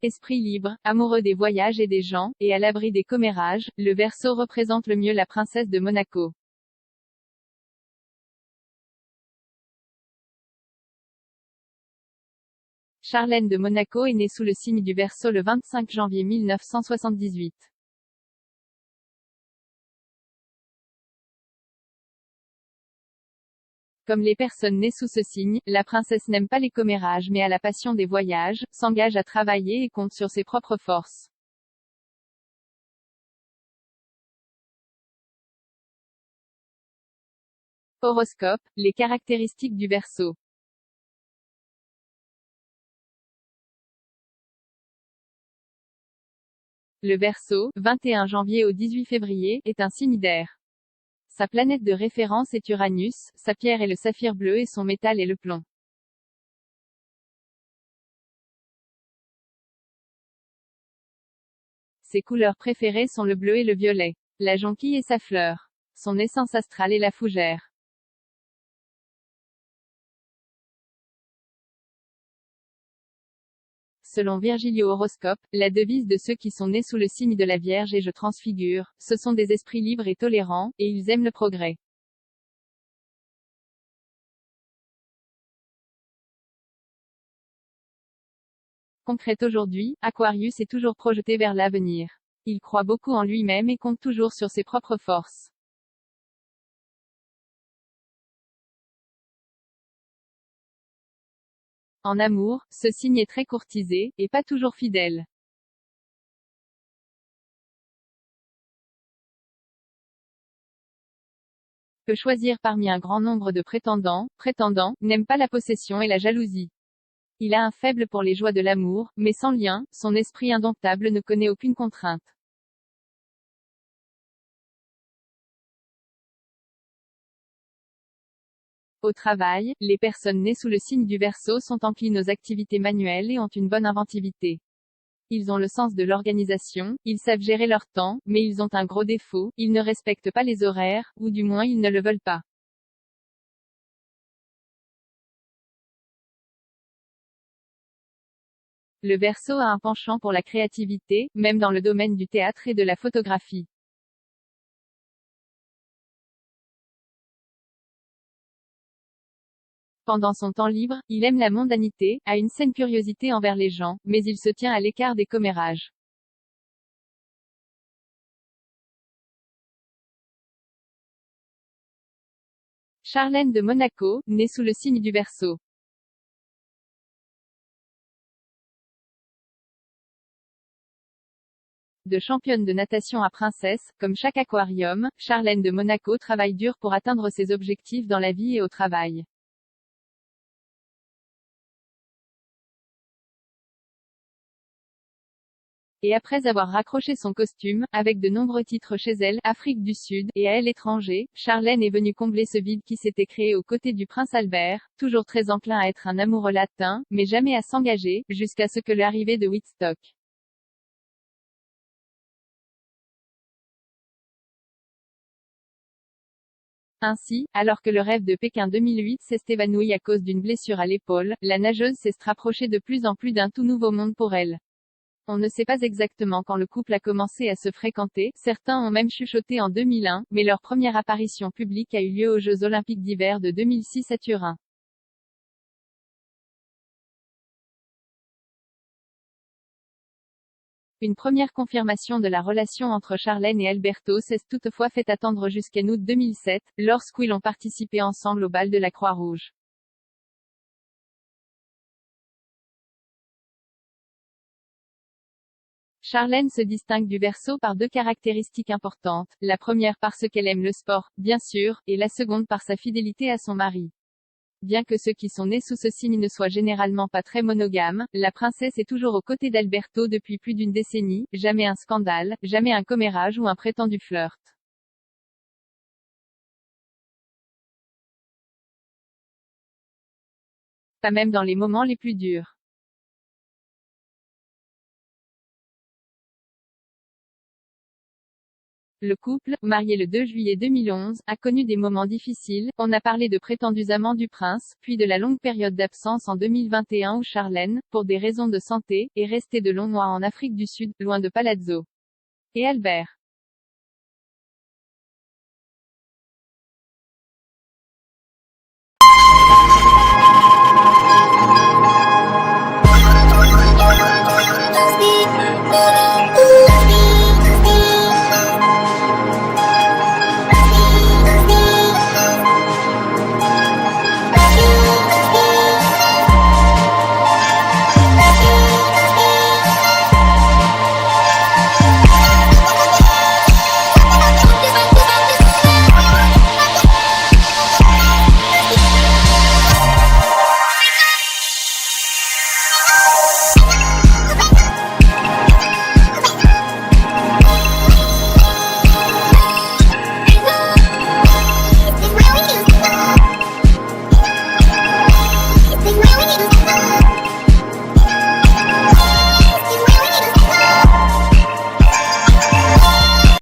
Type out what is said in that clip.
esprit libre, amoureux des voyages et des gens, et à l'abri des commérages, le Verseau représente le mieux la princesse de Monaco. Charlène de Monaco est née sous le signe du Verseau le 25 janvier 1978. Comme les personnes nées sous ce signe, la princesse n'aime pas les commérages mais a la passion des voyages, s'engage à travailler et compte sur ses propres forces. Horoscope, les caractéristiques du Verseau. Le Verseau, 21 janvier au 18 février, est un signe d'air. Sa planète de référence est Uranus, sa pierre est le saphir bleu et son métal est le plomb. Ses couleurs préférées sont le bleu et le violet. La jonquille est sa fleur. Son essence astrale est la fougère. Selon Virgilio Horoscope, la devise de ceux qui sont nés sous le signe de la Vierge est « Je transfigure », ce sont des esprits libres et tolérants, et ils aiment le progrès. Concrète aujourd'hui, Aquarius est toujours projeté vers l'avenir. Il croit beaucoup en lui-même et compte toujours sur ses propres forces. En amour, ce signe est très courtisé, et pas toujours fidèle. Peut choisir parmi un grand nombre de prétendants, n'aime pas la possession et la jalousie. Il a un faible pour les joies de l'amour, mais sans lien, son esprit indomptable ne connaît aucune contrainte. Au travail, les personnes nées sous le signe du Verseau sont enclines aux activités manuelles et ont une bonne inventivité. Ils ont le sens de l'organisation, ils savent gérer leur temps, mais ils ont un gros défaut, ils ne respectent pas les horaires, ou du moins ils ne le veulent pas. Le Verseau a un penchant pour la créativité, même dans le domaine du théâtre et de la photographie. Pendant son temps libre, il aime la mondanité, a une saine curiosité envers les gens, mais il se tient à l'écart des commérages. Charlène de Monaco, née sous le signe du Verseau. De championne de natation à princesse, comme chaque aquarium, Charlène de Monaco travaille dur pour atteindre ses objectifs dans la vie et au travail. Et après avoir raccroché son costume, avec de nombreux titres chez elle, Afrique du Sud, et à elle l'étranger, Charlène est venue combler ce vide qui s'était créé aux côtés du prince Albert, toujours très enclin à être un amoureux latin, mais jamais à s'engager, jusqu'à ce que l'arrivée de Woodstock. Ainsi, alors que le rêve de Pékin 2008 s'est évanoui à cause d'une blessure à l'épaule, la nageuse s'est rapprochée de plus en plus d'un tout nouveau monde pour elle. On ne sait pas exactement quand le couple a commencé à se fréquenter, certains ont même chuchoté en 2001, mais leur première apparition publique a eu lieu aux Jeux Olympiques d'hiver de 2006 à Turin. Une première confirmation de la relation entre Charlène et Alberto s'est toutefois fait attendre jusqu'en août 2007, lorsqu'ils ont participé ensemble au bal de la Croix-Rouge. Charlène se distingue du Verseau par deux caractéristiques importantes, la première parce qu'elle aime le sport, bien sûr, et la seconde par sa fidélité à son mari. Bien que ceux qui sont nés sous ce signe ne soient généralement pas très monogames, la princesse est toujours aux côtés d'Alberto depuis plus d'une décennie, jamais un scandale, jamais un commérage ou un prétendu flirt. Pas même dans les moments les plus durs. Le couple, marié le 2 juillet 2011, a connu des moments difficiles. On a parlé de prétendus amants du prince, puis de la longue période d'absence en 2021 où Charlène, pour des raisons de santé, est restée de longs mois en Afrique du Sud, loin de Palazzo et Albert.